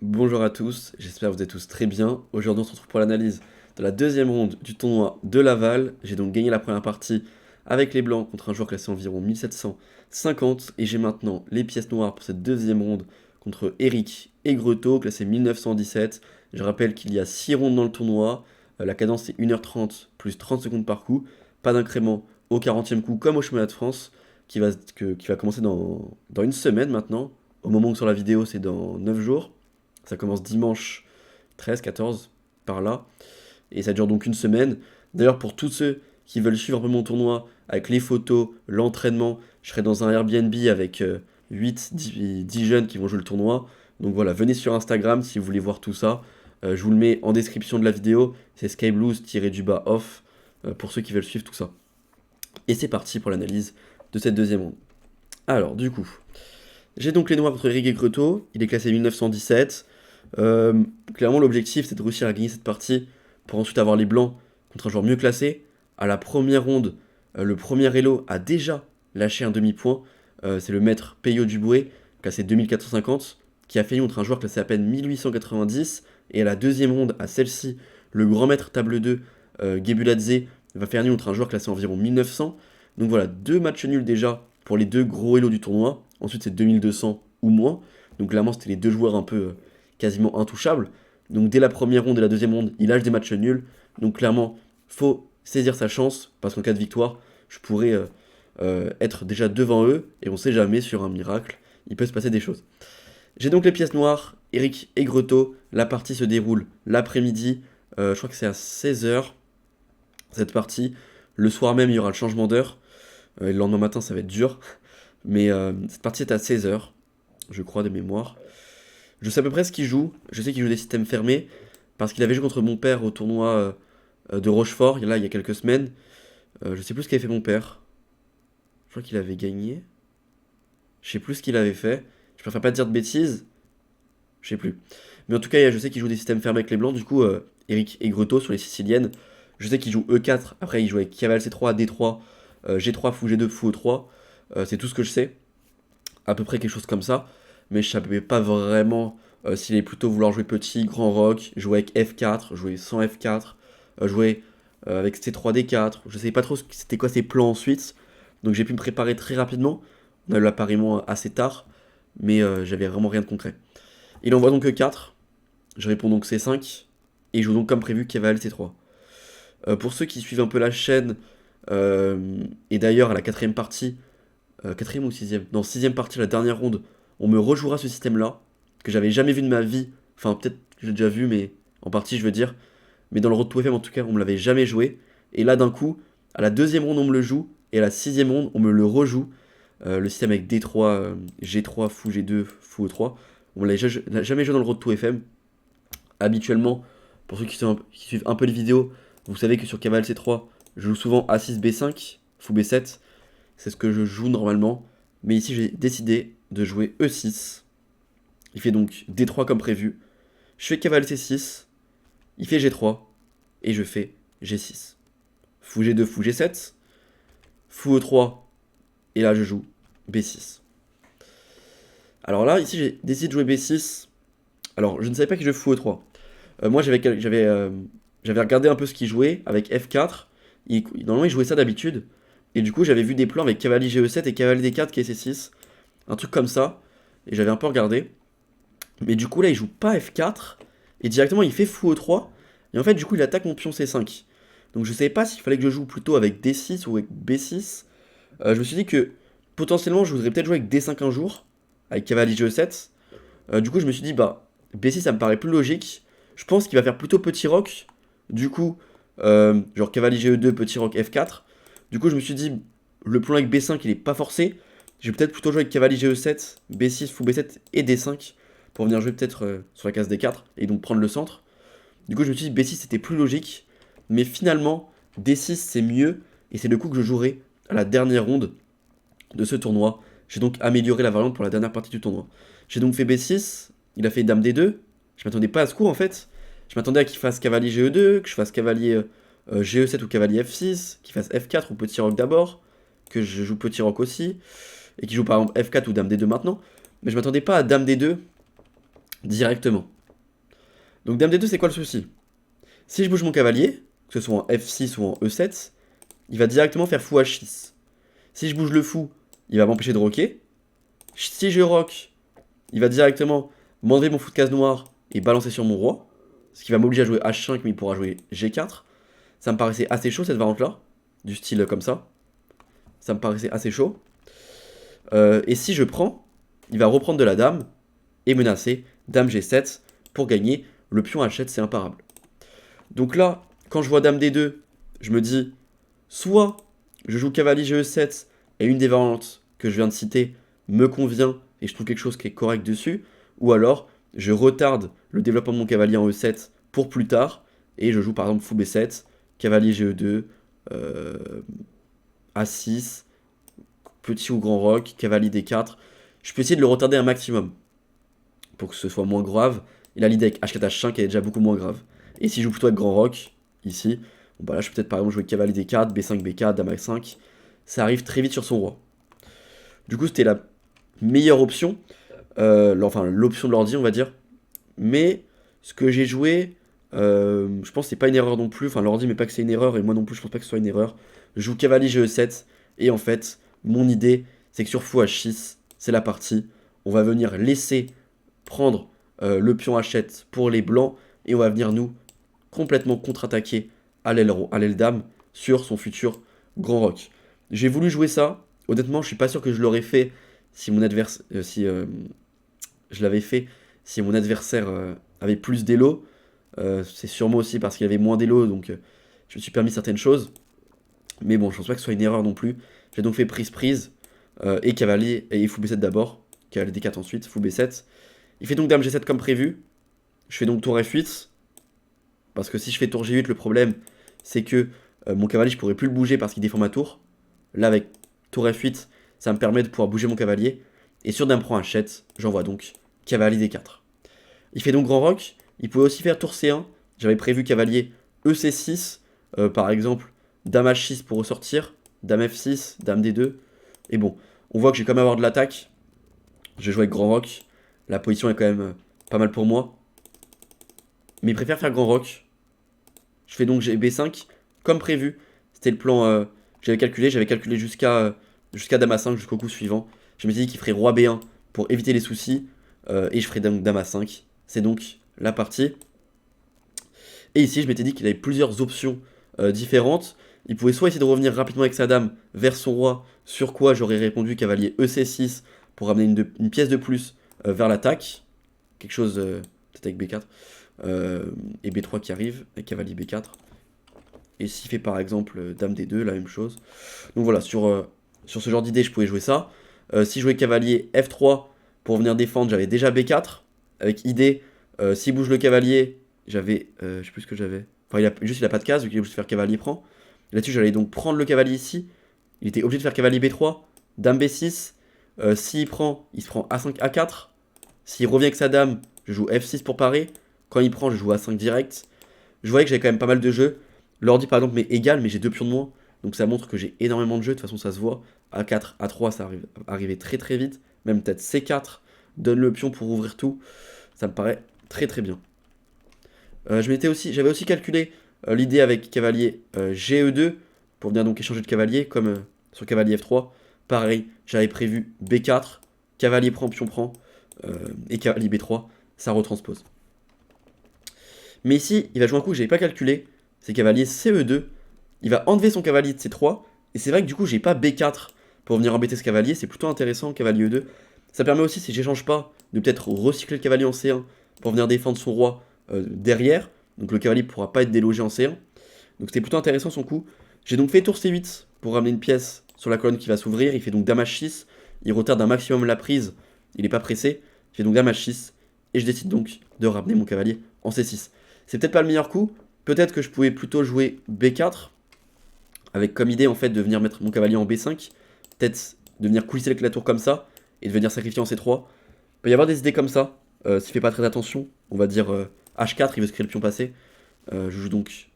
Bonjour à tous, j'espère que vous êtes tous très bien. Aujourd'hui, on se retrouve pour l'analyse de la deuxième ronde du tournoi de Laval. J'ai donc gagné la première partie avec les Blancs contre un joueur classé environ 1750. Et j'ai maintenant les pièces noires pour cette deuxième ronde contre Eric et Greto, classé 1917. Je rappelle qu'il y a 6 rondes dans le tournoi. La cadence est 1h30 plus 30 secondes par coup. Pas d'incrément au 40e coup comme au championnat de France qui va commencer dans une semaine maintenant. Au moment où sur la vidéo, c'est dans 9 jours. Ça commence dimanche 13, 14, par là. Et ça dure donc une semaine. D'ailleurs, pour tous ceux qui veulent suivre un peu mon tournoi, avec les photos, l'entraînement, je serai dans un Airbnb avec 8, 10 jeunes qui vont jouer le tournoi. Donc voilà, venez sur Instagram si vous voulez voir tout ça. Je vous le mets en description de la vidéo. C'est skyblues-off pour ceux qui veulent suivre tout ça. Et c'est parti pour l'analyse de cette deuxième ronde. Alors, du coup, j'ai donc les noirs contre Eric et Creteau. Il est classé 1917. Clairement, l'objectif, c'est de réussir à gagner cette partie pour ensuite avoir les blancs contre un joueur mieux classé. À la première ronde, le premier Elo a déjà lâché un demi-point. C'est le maître Peyo Duboué, classé 2450, qui a fait contre un joueur classé à peine 1890. Et à la deuxième ronde, à celle-ci, le grand maître table 2, Gebuladze, va faire contre un joueur classé environ 1900. Donc voilà, deux matchs nuls déjà pour les deux gros Elo du tournoi. Ensuite, c'est 2200 ou moins. Donc clairement, c'était les deux joueurs un peu quasiment intouchables. Donc dès la première ronde et la deuxième ronde, il lâche des matchs nuls. Donc clairement, faut saisir sa chance, parce qu'en cas de victoire, je pourrais être déjà devant eux, et on sait jamais, sur un miracle, il peut se passer des choses. J'ai donc les pièces noires, Eric et Greto. La partie se déroule l'après-midi, je crois que c'est à 16h, cette partie. Le soir même, il y aura le changement d'heure. Le lendemain matin, ça va être dur. Mais cette partie est à 16h, je crois, de mémoire. Je sais à peu près ce qu'il joue. Je sais qu'il joue des systèmes fermés. Parce qu'il avait joué contre mon père au tournoi de Rochefort, là, il y a quelques semaines. Je sais plus ce qu'avait fait mon père. Je crois qu'il avait gagné. Je sais plus ce qu'il avait fait. Je préfère pas te dire de bêtises. Je sais plus. Mais en tout cas, je sais qu'il joue des systèmes fermés avec les blancs. Du coup, Eric et Greto sur les Siciliennes. Je sais qu'il joue E4. Après, il joue avec cavale C3, D3, G3, fou G2, fou E3. C'est tout ce que je sais. À peu près quelque chose comme ça. Mais je savais pas vraiment s'il allait plutôt vouloir jouer petit, grand rock, jouer avec F4, jouer sans F4, jouer avec C3D4. Je savais pas trop c'était quoi ses plans ensuite. Donc j'ai pu me préparer très rapidement. On a eu l'appariement assez tard, mais j'avais vraiment rien de concret. Il envoie donc E4. Je réponds donc C5. Et il joue donc comme prévu cavale C3. Pour ceux qui suivent un peu la chaîne, et d'ailleurs à la quatrième partie, quatrième ou sixième, non, sixième partie, la dernière ronde, on me rejouera ce système-là, que j'avais jamais vu de ma vie. Enfin, peut-être que j'ai déjà vu, mais en partie, je veux dire. Mais dans le Road to FM, en tout cas, on me l'avait jamais joué. Et là, d'un coup, à la deuxième ronde, on me le joue. Et à la sixième ronde, on me le rejoue. Le système avec D3, G3, fou G2, fou E3. On me l'a jamais joué dans le Road to FM. Habituellement, pour ceux qui suivent un peu les vidéos, vous savez que sur Cavale C3, je joue souvent A6, B5, fou B7. C'est ce que je joue normalement. Mais ici, j'ai décidé de jouer E6. Il fait donc D3 comme prévu. Je fais cavale C6. Il fait G3. Et je fais G6. Fou G2, fou G7. Fou E3. Et là, je joue B6. Alors là, ici, j'ai décidé de jouer B6. Alors, je ne savais pas qu'il jouait fou E3. Moi, j'avais regardé un peu ce qu'il jouait avec F4. Normalement, il jouait ça d'habitude. Et du coup, j'avais vu des plans avec cavalier GE7 et cavalier D4 qui est C6. Un truc comme ça. Et j'avais un peu regardé. Mais du coup, là, il joue pas F4. Et directement, il fait fou E3. Et en fait, du coup, il attaque mon pion C5. Donc, je savais pas s'il fallait que je joue plutôt avec D6 ou avec B6. Je me suis dit que potentiellement, je voudrais peut-être jouer avec D5 un jour. Avec cavalier GE7. Du coup, je me suis dit, bah, B6, ça me paraît plus logique. Je pense qu'il va faire plutôt petit roc. Du coup, genre cavalier GE2, petit roc F4. Du coup, je me suis dit, le plan avec B5, il est pas forcé. Je vais peut-être plutôt jouer avec cavalier GE7, B6, fou B7 et D5 pour venir jouer peut-être sur la case D4 et donc prendre le centre. Du coup, je me suis dit B6 c'était plus logique, mais finalement D6 c'est mieux et c'est le coup que je jouerai à la dernière ronde de ce tournoi. J'ai donc amélioré la variante pour la dernière partie du tournoi. J'ai donc fait B6, il a fait dame D2. Je m'attendais pas à ce coup en fait. Je m'attendais à qu'il fasse cavalier GE2, que je fasse cavalier GE7 ou cavalier F6, qu'il fasse F4 ou petit roc d'abord, que je joue petit roc aussi, et qu'il joue par exemple F4 ou dame D2 maintenant. Mais je m'attendais pas à dame D2 directement. Donc dame D2, c'est quoi le souci? Si je bouge mon cavalier, que ce soit en F6 ou en E7, il va directement faire fou H6. Si je bouge le fou, il va m'empêcher de roquer. Si je rock, il va directement m'enlever mon fou de case noire et balancer sur mon roi. Ce qui va m'obliger à jouer H5, mais il pourra jouer G4. Ça me paraissait assez chaud cette variante-là, du style comme ça. Ça me paraissait assez chaud. Et si je prends, il va reprendre de la dame et menacer dame G7 pour gagner. Le pion H7, c'est imparable. Donc là, quand je vois dame D2, je me dis, soit je joue cavalier GE7 et une des variantes que je viens de citer me convient et je trouve quelque chose qui est correct dessus, ou alors je retarde le développement de mon cavalier en E7 pour plus tard et je joue par exemple fou B7, cavalier GE2, A6, petit ou grand roc, cavalier D4. Je peux essayer de le retarder un maximum pour que ce soit moins grave. Et là, l'idée avec H4, H5 elle est déjà beaucoup moins grave. Et si je joue plutôt avec grand roc, ici, bon bah là, je peux peut-être par exemple jouer cavalier D4, B5, B4, dame H5. Ça arrive très vite sur son roi. Du coup, c'était la meilleure option. Enfin, l'option de l'ordi, on va dire. Mais ce que j'ai joué, je pense que c'est pas une erreur non plus. Enfin, l'ordi met pas que c'est une erreur, et moi non plus, je pense pas que ce soit une erreur. Je joue cavalier GE7, et en fait, mon idée, c'est que sur fou H6, c'est la partie. On va venir laisser prendre le pion H7 pour les blancs, et on va venir nous complètement contre-attaquer à l'aile dame sur son futur grand roc. J'ai voulu jouer ça. Honnêtement, je suis pas sûr que je l'aurais fait si mon adversaire, je l'avais fait si mon adversaire avait plus d'élo. C'est sûrement aussi parce qu'il avait moins d'élo, donc je me suis permis certaines choses. Mais bon, je pense pas que ce soit une erreur non plus. J'ai donc fait prise et cavalier et fou B7 d'abord, cavalier D4 ensuite, fou B7. Il fait donc dame G7 comme prévu. Je fais donc tour F8. Parce que si je fais tour G8, le problème, c'est que mon cavalier, je pourrais plus le bouger parce qu'il défend ma tour. Là, avec tour F8, ça me permet de pouvoir bouger mon cavalier. Et sur dame prend H7, j'envoie donc cavalier D4. Il fait donc grand roc. Il pouvait aussi faire tour C1. J'avais prévu cavalier EC6, par exemple, dame H6 pour ressortir, dame F6, dame D2. Et bon, on voit que j'ai quand même avoir de l'attaque. Je joue avec grand roc. La position est quand même pas mal pour moi. Mais il préfère faire grand roc. Je fais donc B5 comme prévu. C'était le plan que j'avais calculé jusqu'à dame A5, jusqu'au coup suivant. Je me suis dit qu'il ferait roi B1 pour éviter les soucis. Et je ferai donc dame A5. C'est donc la partie. Et ici, je m'étais dit qu'il avait plusieurs options différentes. Il pouvait soit essayer de revenir rapidement avec sa dame vers son roi, sur quoi j'aurais répondu cavalier EC6 pour ramener une pièce de plus vers l'attaque. Quelque chose peut-être avec B4. Et B3 qui arrive, avec cavalier B4. Et s'il fait par exemple dame D2, la même chose. Donc voilà, sur ce genre d'idée, je pouvais jouer ça. Si je jouais cavalier F3 pour venir défendre, j'avais déjà B4. Avec idée, s'il bouge le cavalier, j'avais, je sais plus ce que j'avais. Enfin, il a pas de case, vu qu'il est obligé de faire cavalier prend. Là-dessus, j'allais donc prendre le cavalier ici. Il était obligé de faire cavalier B3, dame B6. S'il prend, il se prend A5, A4. S'il revient avec sa dame, je joue F6 pour parer. Quand il prend, je joue A5 direct. Je voyais que j'avais quand même pas mal de jeux. L'ordi, par exemple, m'est égal, mais j'ai 2 pions de moins. Donc ça montre que j'ai énormément de jeux. De toute façon, ça se voit. A4, A3, ça arrivait très très vite. Même peut-être C4 donne le pion pour ouvrir tout. Ça me paraît très très bien. J'avais aussi calculé l'idée avec cavalier GE2 pour venir donc échanger de cavalier comme sur cavalier F3. Pareil, j'avais prévu B4, cavalier prend, pion prend et cavalier B3, ça retranspose. Mais ici, il va jouer un coup que j'avais pas calculé, c'est cavalier CE2. Il va enlever son cavalier de C3 et c'est vrai que du coup, j'ai pas B4 pour venir embêter ce cavalier, c'est plutôt intéressant cavalier E2. Ça permet aussi, si j'échange pas, de peut-être recycler le cavalier en C1 pour venir défendre son roi derrière. Donc le cavalier pourra pas être délogé en C1. Donc c'était plutôt intéressant son coup. J'ai donc fait tour C8 pour ramener une pièce sur la colonne qui va s'ouvrir. Il fait donc dame H6. Il retarde un maximum la prise. Il n'est pas pressé. Il fait donc dame H6. Et je décide donc de ramener mon cavalier en C6. C'est peut-être pas le meilleur coup. Peut-être que je pouvais plutôt jouer B4. Avec comme idée en fait de venir mettre mon cavalier en B5. Peut-être de venir coulisser avec la tour comme ça. Et de venir sacrifier en C3. Il peut y avoir des idées comme ça. S'il fait pas très attention. On va dire H4, il veut se créer le pion passé. Je joue donc...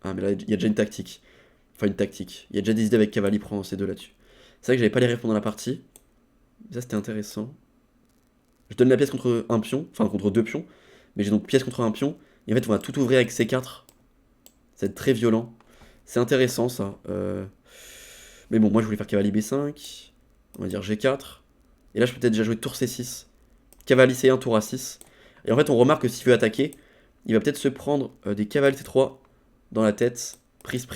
Ah mais là il y a déjà une tactique. Enfin une tactique. Il y a déjà des idées avec cavalier prend C2 là-dessus. C'est vrai que j'avais pas les rêves pendant la partie. Ça c'était intéressant. Je donne la pièce contre un pion, enfin contre deux pions, mais j'ai donc pièce contre un pion, et en fait on va tout ouvrir avec C4. Ça va être très violent. C'est intéressant ça. Mais bon, moi je voulais faire cavalier B5, on va dire G4, et là je peux peut-être déjà jouer tour C6, cavalier C1, tour A6, et en fait on remarque que s'il veut attaquer, il va peut-être se prendre des cavaliers C3 dans la tête, prise,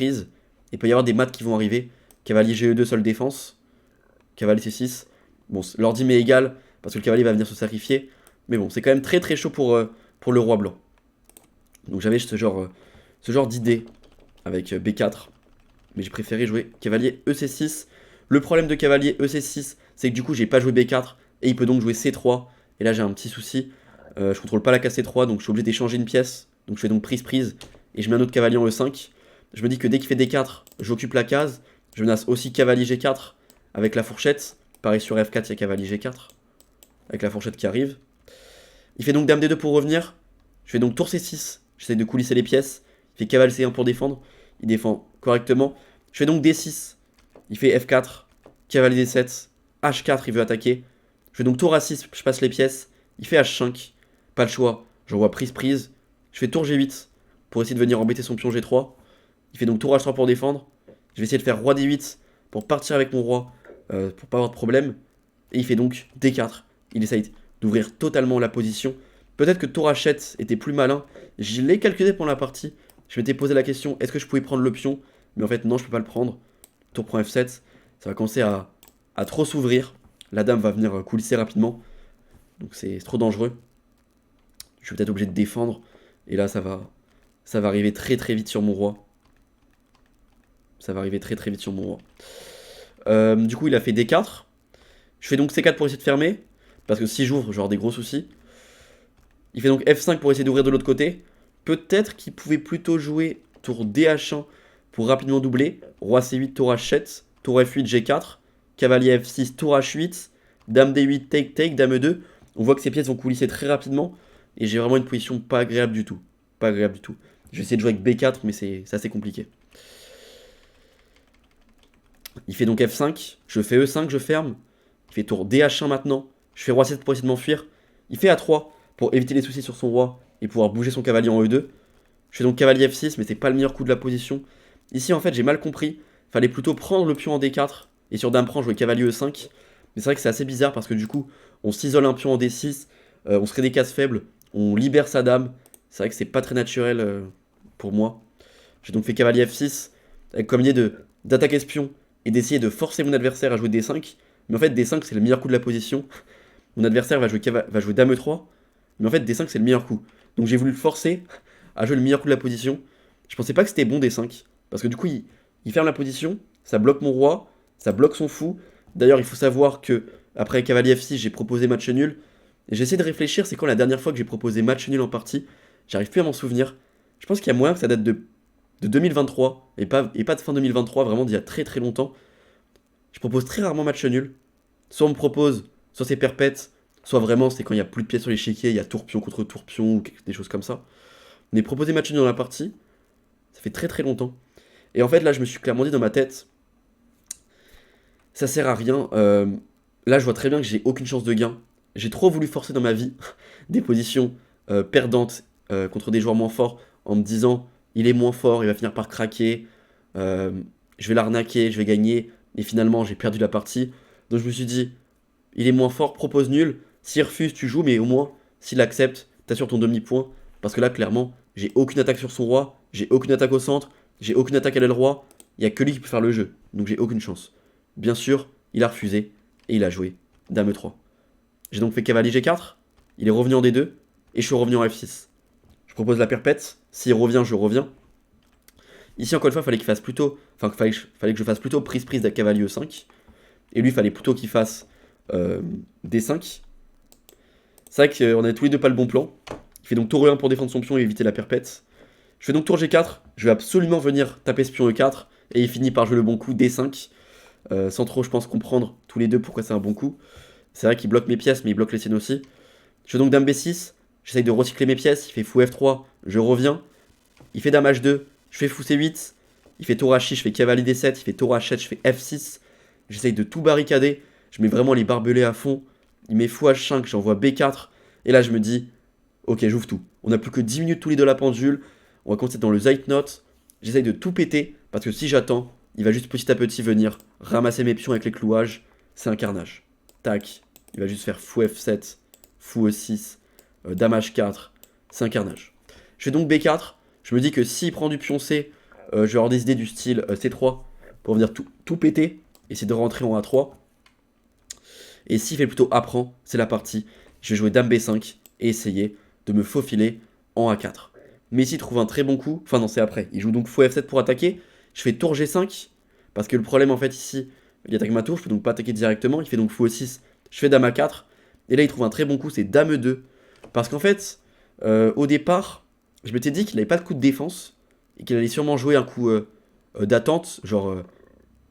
et il peut y avoir des mates qui vont arriver, cavalier GE2, seule défense, cavalier C6, bon l'ordi m'est égal, parce que le cavalier va venir se sacrifier, mais bon, c'est quand même très chaud pour le roi blanc. Donc j'avais ce genre d'idée avec B4, mais j'ai préféré jouer cavalier EC6. Le problème de cavalier EC6, c'est que du coup j'ai pas joué B4, et il peut donc jouer C3, et là j'ai un petit souci, je contrôle pas la case C3, donc je suis obligé d'échanger une pièce, donc je fais donc prise, et je mets un autre cavalier en E5. Je me dis que dès qu'il fait D4, j'occupe la case, je menace aussi cavalier G4 avec la fourchette, pareil sur F4 il y a cavalier G4, avec la fourchette qui arrive. Il fait donc dame D2 pour revenir, je fais donc tour C6, j'essaie de coulisser les pièces, il fait cavalier C1 pour défendre, il défend correctement. Je fais donc D6, il fait F4, cavalier D7, H4 il veut attaquer. Je fais donc tour A6, je passe les pièces, il fait H5, pas le choix, j'envoie prise, je fais tour G8 pour essayer de venir embêter son pion G3. Il fait donc tour H3 pour défendre, je vais essayer de faire roi D8 pour partir avec mon roi, pour pas avoir de problème. Et il fait donc D4, il essaye d'ouvrir totalement la position. Peut-être que tour H7 était plus malin, je l'ai calculé pendant la partie, je m'étais posé la question, est-ce que je pouvais prendre le pion? Mais en fait non, je peux pas le prendre. Tour prend F7, ça va commencer à trop s'ouvrir. La dame va venir coulisser rapidement. Donc c'est trop dangereux. Je suis peut-être obligé de défendre. Et là ça va arriver très vite sur mon roi. Ça va arriver très vite sur mon roi. Du coup il a fait D4. Je fais donc C4 pour essayer de fermer. Parce que si j'ouvre, j'aurai des gros soucis. Il fait donc F5 pour essayer d'ouvrir de l'autre côté. Peut-être qu'il pouvait plutôt jouer tour DH1 pour rapidement doubler. Roi C8, tour H7, tour F8, G4, cavalier F6, tour H8, dame D8, take, dame E2. On voit que ces pièces vont coulisser très rapidement. Et j'ai vraiment une position pas agréable du tout. Pas agréable du tout. Je vais essayer de jouer avec B4, mais c'est assez compliqué. Il fait donc F5, je fais E5, je ferme. Il fait tour DH1 maintenant. Je fais roi 7 pour essayer de m'enfuir. Il fait A3 pour éviter les soucis sur son roi et pouvoir bouger son cavalier en E2. Je fais donc cavalier F6, mais c'est pas le meilleur coup de la position. Ici, en fait, j'ai mal compris. Fallait plutôt prendre le pion en D4 et sur dame prend jouer cavalier E5. Mais c'est vrai que c'est assez bizarre parce que du coup, on s'isole un pion en D6, on se crée des cases faibles, on libère sa dame. C'est vrai que c'est pas très naturel pour moi. J'ai donc fait cavalier F6 avec comme idée d'attaquer ce pion et d'essayer de forcer mon adversaire à jouer D5. Mais en fait, D5 c'est le meilleur coup de la position. Mon adversaire va jouer dame E3. Mais en fait, D5 c'est le meilleur coup. Donc j'ai voulu le forcer à jouer le meilleur coup de la position. Je pensais pas que c'était bon D5. Parce que du coup, il ferme la position, ça bloque mon roi, ça bloque son fou. D'ailleurs, il faut savoir que après cavalier F6, j'ai proposé match nul. Et j'ai essayé de réfléchir, c'est quand la dernière fois que j'ai proposé match nul en partie. J'arrive plus à m'en souvenir. Je pense qu'il y a moyen que ça date de 2023 et pas de fin 2023, vraiment d'il y a très longtemps. Je propose très rarement match nul. Soit on me propose, soit c'est perpète, soit vraiment c'est quand il n'y a plus de pièces sur l'échiquier, il y a tour pion contre tour pion ou des choses comme ça. Mais proposer match nul dans la partie, ça fait très longtemps. Et en fait là je me suis clairement dit dans ma tête, ça sert à rien. Là je vois très bien que j'ai aucune chance de gain. J'ai trop voulu forcer dans ma vie des positions perdantes contre des joueurs moins forts en me disant il est moins fort, il va finir par craquer, je vais l'arnaquer, je vais gagner, et finalement j'ai perdu la partie. Donc je me suis dit, il est moins fort, propose nul, s'il refuse tu joues, mais au moins s'il accepte, t'assures ton demi-point, parce que là clairement j'ai aucune attaque sur son roi, j'ai aucune attaque au centre, j'ai aucune attaque à l'aile roi, il n'y a que lui qui peut faire le jeu, donc j'ai aucune chance. Bien sûr, il a refusé, et il a joué dame E3. J'ai donc fait cavalier G4, il est revenu en D2, et je suis revenu en F6. Je propose la perpète, s'il revient, je reviens. Ici, encore une fois, fallait que je fasse plutôt prise de cavalier E5. Et lui, il fallait plutôt qu'il fasse D5. C'est vrai qu'on avait tous les deux pas le bon plan. Il fait donc tour E1 pour défendre son pion et éviter la perpète. Je fais donc tour G4. Je vais absolument venir taper ce pion E4. Et il finit par jouer le bon coup D5. Sans trop, je pense, comprendre tous les deux pourquoi c'est un bon coup. C'est vrai qu'il bloque mes pièces, mais il bloque les siennes aussi. Je fais donc dame B6. J'essaye de recycler mes pièces. Il fait fou F3. Je reviens. Il fait dame H2. Je fais fou C8. Il fait tour H6. Je fais cavalier D7. Il fait tour H7. Je fais F6. J'essaye de tout barricader. Je mets vraiment les barbelés à fond. il met fou H5, j'envoie B4. Et là, je me dis, ok, j'ouvre tout. On n'a plus que 10 minutes tous les deux à la pendule. On va commencer dans le Zeitnot. J'essaye de tout péter, parce que si j'attends, il va juste petit à petit venir ramasser mes pions avec les clouages. C'est un carnage. Tac. Il va juste faire fou F7, fou E6, dame H4. C'est un carnage. Je fais donc B4. Je me dis que s'il prend du pion C, je vais avoir des idées du style C3 pour venir tout péter. Essayer de rentrer en A3. Et s'il fait plutôt A prend, c'est la partie. Je vais jouer dame B5 et essayer de me faufiler en A4. Mais s'il trouve un très bon coup, enfin non c'est après, il joue donc fou F7 pour attaquer. Je fais tour G5, parce que le problème en fait ici, il attaque ma tour, je peux donc pas attaquer directement. Il fait donc fou E6, je fais dame A4. Et là il trouve un très bon coup, c'est dame E2. Parce qu'en fait, au départ, je m'étais dit qu'il n'avait pas de coup de défense. Et qu'il allait sûrement jouer un coup d'attente, genre,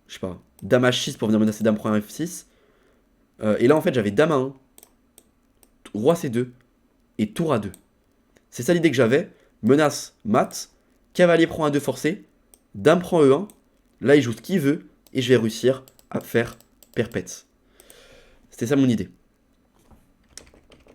je sais pas, dame H6 pour venir menacer dame prend F6. Et là en fait j'avais dame A1, roi C2 et tour A2. C'est ça l'idée que j'avais. Menace mat, cavalier prend A2 forcé, dame prend E1. Là il joue ce qu'il veut et je vais réussir à faire perpète. C'était ça mon idée.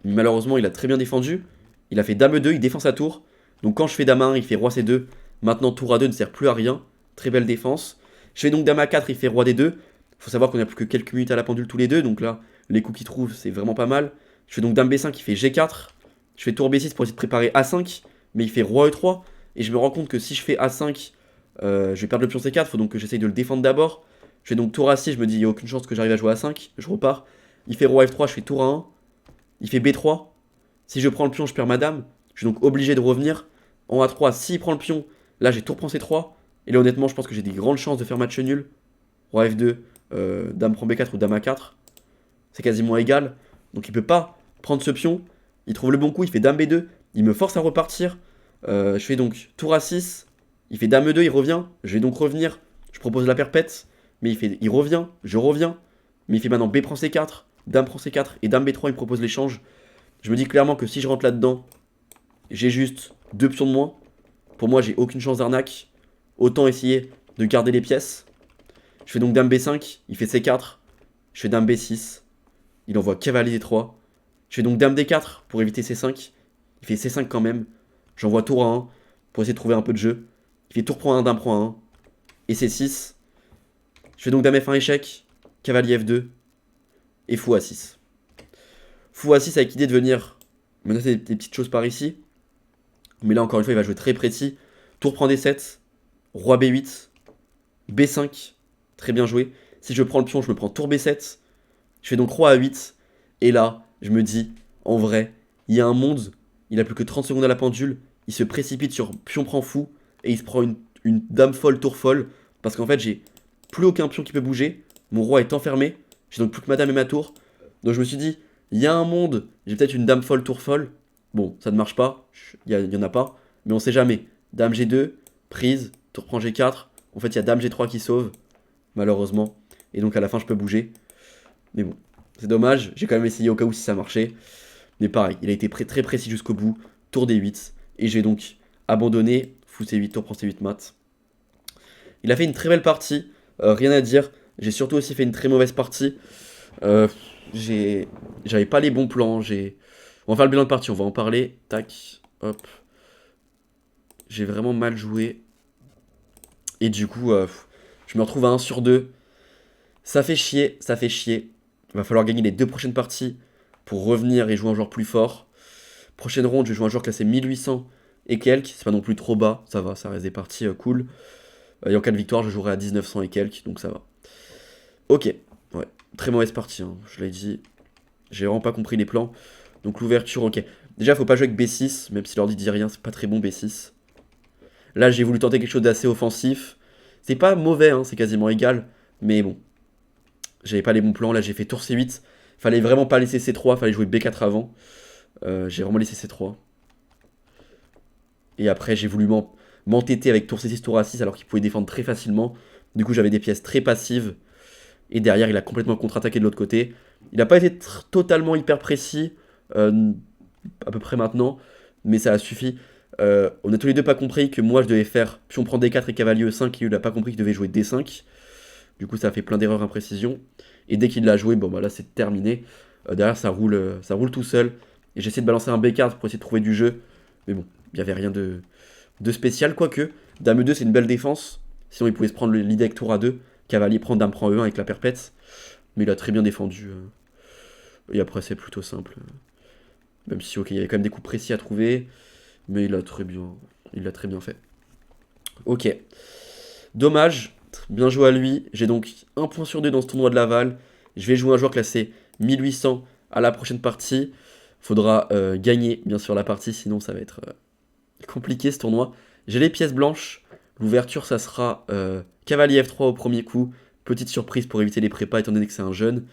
Malheureusement il a très bien défendu. Il a fait dame E2, il défend sa tour. Donc quand je fais dame A1, il fait roi C2. Maintenant tour A2 ne sert plus à rien. Très belle défense. Je fais donc dame A4, il fait roi D2. Faut savoir qu'on a plus que quelques minutes à la pendule tous les deux. Donc là, les coups qu'il trouve, c'est vraiment pas mal. Je fais donc dame B5, il fait G4. Je fais tour B6 pour essayer de préparer A5. Mais il fait roi E3. Et je me rends compte que si je fais A5, je vais perdre le pion C4. Faut donc que j'essaye de le défendre d'abord. Je fais donc tour A6, je me dis, il n'y a aucune chance que j'arrive à jouer A5. Je repars. Il fait roi F3, je fais tour A1. Il fait B3. Si je prends le pion, je perds ma dame. Je suis donc obligé de revenir. En A3, s'il prend le pion, là j'ai tour prend C3. Et là honnêtement, je pense que j'ai des grandes chances de faire match nul. Roi F2, dame prend B4 ou dame A4. C'est quasiment égal. Donc il peut pas prendre ce pion. Il trouve le bon coup, il fait dame B2. Il me force à repartir. Je fais donc tour A6. Il fait dame E2, il revient. Je vais donc revenir. Je propose la perpète. Mais il revient, je reviens. Mais il fait maintenant B prend C4, dame prend C4 et dame B3, il me propose l'échange. Je me dis clairement que si je rentre là-dedans, j'ai juste 2 pions de moins. Pour moi, j'ai aucune chance d'arnaque. Autant essayer de garder les pièces. Je fais donc dame B5, il fait C4. Je fais dame B6. Il envoie cavalier D3. Je fais donc dame D4 pour éviter C5. Il fait C5 quand même. J'envoie tour A1 pour essayer de trouver un peu de jeu. Il fait tour prend 1, dame prend 1. Et C6. Je fais donc dame F1 échec. Cavalier F2. Et fou A6. Fou A6 avec l'idée de venir menacer des petites choses par ici. Mais là, encore une fois, il va jouer très précis. Tour prend D7. Roi B8. B5. Très bien joué. Si je prends le pion, je me prends tour B7. Je fais donc roi A8. Et là, je me dis, en vrai, il y a un monde. Il a plus que 30 secondes à la pendule. Il se précipite sur pion prend fou. Et il se prend une dame folle, tour folle. Parce qu'en fait, j'ai plus aucun pion qui peut bouger. Mon roi est enfermé. J'ai donc plus que ma dame et ma tour. Donc je me suis dit, il y a un monde. J'ai peut-être une dame folle, tour folle. Bon, ça ne marche pas. Il y en a pas. Mais on sait jamais. Dame G2, prise, tour prend G4. En fait, il y a dame G3 qui sauve. Malheureusement. Et donc à la fin, je peux bouger. Mais bon, c'est dommage. J'ai quand même essayé au cas où si ça marchait. Mais pareil, il a été très précis jusqu'au bout. Tour D8. Et j'ai donc abandonné. Fou C8, tour prend C8 mat. Il a fait une très belle partie. Rien à dire. J'ai surtout aussi fait une très mauvaise partie. J'avais pas les bons plans. On va faire le bilan de partie, on va en parler. Tac, hop. J'ai vraiment mal joué. Et du coup, je me retrouve à 1 sur 2. Ça fait chier, ça fait chier. Il va falloir gagner les 2 prochaines parties pour revenir et jouer un joueur plus fort. Prochaine ronde, je vais jouer un joueur classé 1800 et quelques. C'est pas non plus trop bas, ça va, ça reste des parties cool. Et en cas de victoire, je jouerai à 1900 et quelques, donc ça va. Ok, ouais, très mauvaise partie, hein, je l'ai dit. J'ai vraiment pas compris les plans. Donc l'ouverture, ok. Déjà, faut pas jouer avec B6, même si l'ordi dit rien, c'est pas très bon B6. Là, j'ai voulu tenter quelque chose d'assez offensif. C'est pas mauvais, hein, c'est quasiment égal. Mais bon, j'avais pas les bons plans. Là, j'ai fait tour C8. Fallait vraiment pas laisser C3, fallait jouer B4 avant. J'ai vraiment laissé C3. Et après, j'ai voulu m'entêter avec tour C6, tour A6, alors qu'il pouvait défendre très facilement. Du coup, j'avais des pièces très passives. Et derrière, il a complètement contre-attaqué de l'autre côté. Il n'a pas été totalement hyper précis, à peu près maintenant, mais ça a suffi. On a tous les deux pas compris que moi je devais faire pion prend D4 et cavalier E5, et lui il n'a pas compris qu'il devait jouer D5. Du coup, ça a fait plein d'erreurs, imprécisions. Et dès qu'il l'a joué, bon bah là c'est terminé. Derrière, ça roule tout seul. Et j'essaie de balancer un B-card pour essayer de trouver du jeu. Mais bon, il n'y avait rien de spécial, quoique. Dame E2, c'est une belle défense. Sinon, il pouvait se prendre le lead avec tour A2. Cavalier prend Dame prend E1 avec la perpète. Mais il a très bien défendu. Et après, c'est plutôt simple. Même si, ok, il y avait quand même des coups précis à trouver. Mais il l'a très bien fait. Ok. Dommage. Bien joué à lui. J'ai donc 1 point sur 2 dans ce tournoi de Laval. Je vais jouer un joueur classé 1800 à la prochaine partie. Faudra gagner, bien sûr, la partie. Sinon, ça va être compliqué ce tournoi. J'ai les pièces blanches. L'ouverture, ça sera cavalier F3 au premier coup. Petite surprise pour éviter les prépas, étant donné que c'est un jeune.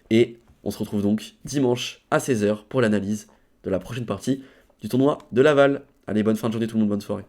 Et on se retrouve donc dimanche à 16h pour l'analyse de la prochaine partie du tournoi de Laval. Allez, bonne fin de journée tout le monde, bonne soirée.